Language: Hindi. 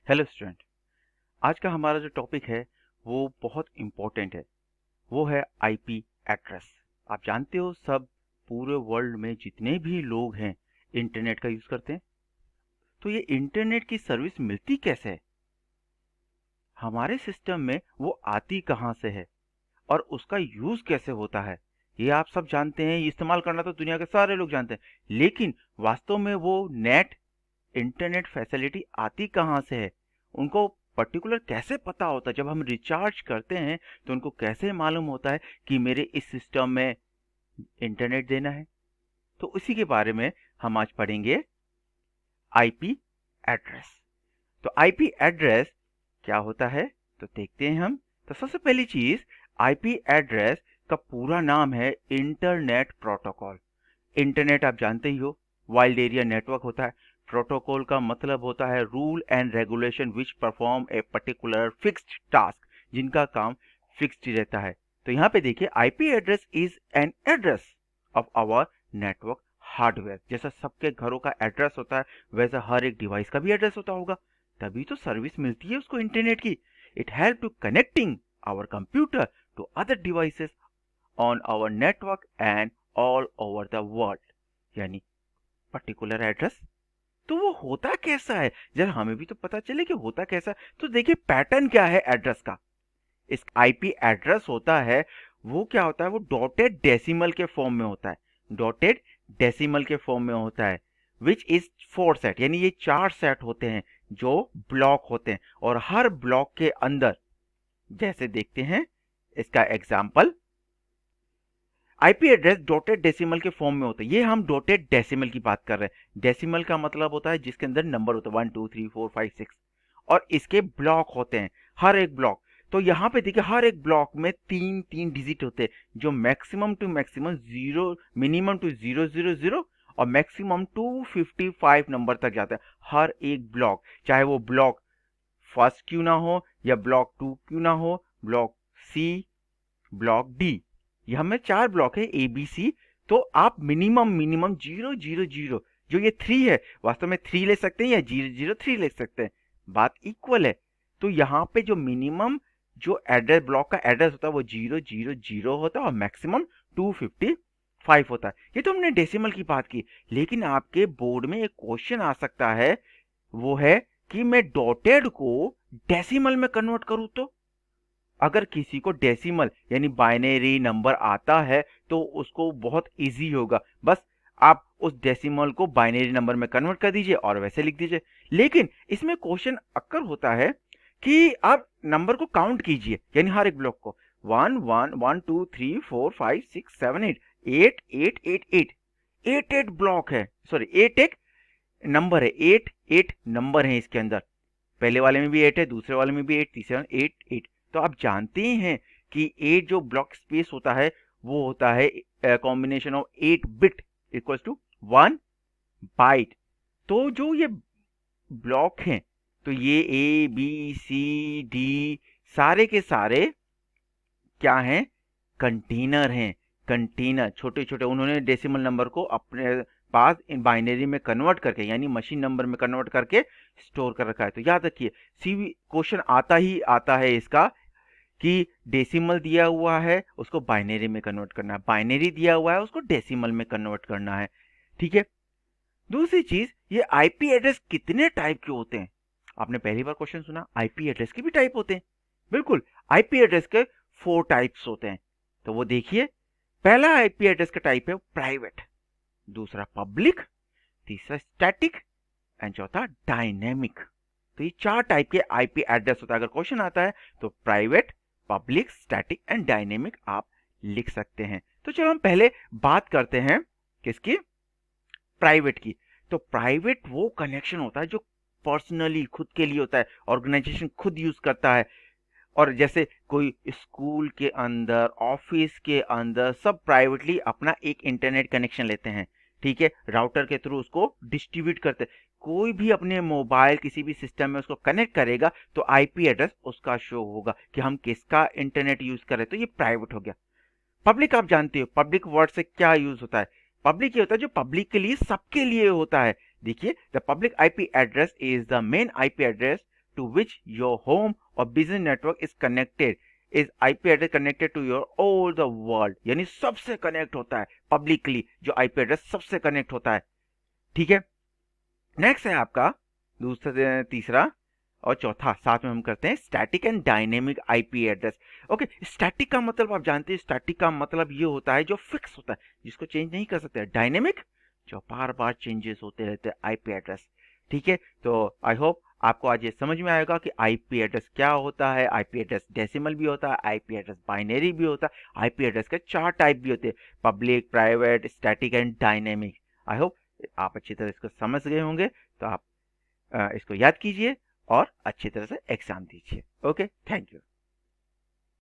Hello student. आज का हमारा जो टॉपिक है वो बहुत इम्पोर्टेंट है। वो है आईपी एड्रेस। आप जानते हो सब पूरे वर्ल्ड में जितने भी लोग हैं इंटरनेट का यूज़ करते हैं। तो ये इंटरनेट की सर्विस मिलती कैसे है, हमारे सिस्टम में वो आती कहाँ से है और उसका यूज़ कैसे होता है, ये आप सब जानते हैं। ये इस्तेमाल करना तो दुनिया के सारे लोग जानते हैं, लेकिन वास्तव में वो नेट इंटरनेट फैसिलिटी आती कहाँ से है, उनको पर्टिकुलर कैसे पता होता है। जब हम रिचार्ज करते हैं तो उनको कैसे मालूम होता है कि मेरे इस सिस्टम में इंटरनेट देना है। तो उसी के बारे में हम आज पढ़ेंगे, आईपी एड्रेस। तो आईपी एड्रेस क्या होता है तो देखते हैं हम। तो सबसे पहली चीज, आईपी एड्रेस का पूरा नाम है इंटरनेट प्रोटोकॉल। इंटरनेट आप जानते ही हो, वाइड एरिया नेटवर्क होता है। प्रोटोकॉल का मतलब होता है rule and regulation which perform a particular fixed task, जिनका काम फिक्स्ड रहता है। तो यहाँ पे देखिए, IP address is an address of our network hardware. जैसा सबके घरों का एड्रेस होता है वैसा हर एक डिवाइस का भी एड्रेस होता होगा, तभी तो सर्विस मिलती है उसको इंटरनेट की। It help to connecting our computer to other devices on our network and all over the world. यानी पर्टिकुलर एड्रेस, तो वो होता कैसा है, जरा हमें भी तो पता चले कि होता कैसा है। तो देखिए पैटर्न क्या है एड्रेस का। इस आईपी एड्रेस होता है, वो क्या होता है, वो डॉटेड डेसिमल के फॉर्म में होता है। डॉटेड डेसिमल के फॉर्म में होता है, विच इज 4 सेट, यानी ये 4 सेट होते हैं जो ब्लॉक होते हैं। और हर ब्लॉक के अंदर, जैसे देखते हैं इसका example, IP address dotted decimal के फॉर्म में होता है। ये हम डॉटेड डेसिमल की बात कर रहे हैं। डेसिमल का मतलब होता है जिसके अंदर नंबर होता है 1 2 3 4 5 6, और इसके ब्लॉक होते हैं, हर एक ब्लॉक। तो यहाँ पे देखिए हर एक ब्लॉक में 3 डिजिट होते हैं, जो maximum to maximum 0, minimum to 000 और मैक्सिमम 255 नंबर तक जाता है हर एक ब्लॉक। चाहे वो ब्लॉक फर्स्ट क्यों ना हो या ब्लॉक 2 क्यों ना हो, ब्लॉक सी, ब्लॉक डी, ये हमें 4 ब्लॉक है ए बी सी। तो आप मिनिमम मिनिमम 000, जो ये 3 है, वास्तव में 3 ले सकते हैं या 003 ले सकते हैं, बात इक्वल है। तो यहाँ पे जो मिनिमम जो एड्रेस ब्लॉक का एड्रेस होता है वो 000 होता है और मैक्सिमम 255 होता है। ये तो हमने डेसिमल की बात की, लेकिन आपके बोर्ड में एक क्वेश्चन आ सकता है, वो है कि मैं डॉटेड को डेसिमल में कन्वर्ट करूं तो। अगर किसी को डेसिमल यानी बाइनरी नंबर आता है तो उसको बहुत इजी होगा, बस आप उस डेसिमल को बाइनरी नंबर में कन्वर्ट कर दीजिए और वैसे लिख दीजिए। लेकिन इसमें क्वेश्चन अक्कर होता है कि आप नंबर को काउंट कीजिए, यानी हर एक ब्लॉक को 1 1 1 2 3 4 5 6 7 8 8 8 8 8 8 8 ब्लॉक है, सॉरी 8 एक नंबर है, 8 8 नंबर है इसके अंदर। पहले वाले में भी 8 है, दूसरे वाले में भी 8, तीसरे में 8 8। तो आप जानते हैं कि 8 जो ब्लॉक स्पेस होता है वो होता है combination of 8 bit equals to 1 byte. तो जो ये ब्लॉक हैं, तो ये ए बी सी डी सारे के सारे क्या हैं, कंटेनर हैं। कंटेनर छोटे छोटे, उन्होंने डेसिमल नंबर को अपने पास इन बाइनरी में कन्वर्ट करके, यानी मशीन नंबर में कन्वर्ट करके स्टोर कर रखा है। तो याद रखिए, सी क्वेश्चन आता ही आता है इसका कि डेसिमल दिया हुआ है उसको बाइनरी में कन्वर्ट करना है, बाइनरी दिया हुआ है उसको डेसिमल में कन्वर्ट करना है। ठीक है। दूसरी चीज, ये आईपी एड्रेस कितने टाइप के होते हैं। आपने पहली बार क्वेश्चन सुना, आईपी एड्रेस के भी टाइप होते हैं। बिल्कुल, आईपी एड्रेस के 4 टाइप्स होते हैं। तो वो देखिए, पहला आईपी एड्रेस का टाइप है प्राइवेट, दूसरा पब्लिक, तीसरा स्टैटिक एंड चौथा डायनेमिक। तो ये 4 टाइप के आईपी एड्रेस होता है। अगर क्वेश्चन आता है तो private, public, static and dynamic आप लिख सकते हैं। तो चलो हम पहले बात करते हैं किसकी, प्राइवेट की। तो प्राइवेट वो कनेक्शन होता है जो पर्सनली खुद के लिए होता है, ऑर्गेनाइजेशन खुद यूज करता है। और जैसे कोई स्कूल के अंदर, ऑफिस के अंदर सब प्राइवेटली अपना एक इंटरनेट कनेक्शन लेते हैं, ठीक है, राउटर के थ्रू उसको डिस्ट्रीब्यूट करते हैं। कोई भी अपने मोबाइल किसी भी सिस्टम में उसको कनेक्ट करेगा तो आईपी एड्रेस उसका शो होगा कि हम किसका इंटरनेट यूज कर रहे हैं। तो ये प्राइवेट हो गया। पब्लिक आप जानते हो, पब्लिक वर्ड से क्या यूज होता है, पब्लिक ये होता है जो पब्लिक के लिए, सबके लिए होता है। देखिए, the public IP address is the main IP address to which your home or business network is connected is IP address connected to your all the world, यानी सबसे कनेक्ट होता है पब्लिकली, जो IP एड्रेस सबसे कनेक्ट होता है। ठीक है, नेक्स्ट है आपका दूसरा, तीसरा और चौथा, साथ में हम करते हैं static and dynamic IP address. Okay, static का मतलब आप जानते हैं, स्टैटिक का मतलब ये होता है जो फिक्स होता है, जिसको चेंज नहीं कर सकते। डायनेमिक जो बार बार चेंजेस होते रहते हैं आईपी एड्रेस। ठीक है, तो आई होप आपको आज ये समझ में आएगा कि आईपी एड्रेस क्या होता है। आईपी एड्रेस डेसिमल भी होता है, आईपी एड्रेस बाइनरी भी होता है, आईपी एड्रेस के 4 टाइप भी होते हैं, public, private, static and dynamic. I hope आप अच्छी तरह इसको समझ गए होंगे, तो आप इसको याद कीजिए और अच्छी तरह से एग्जाम दीजिए। Okay, thank you.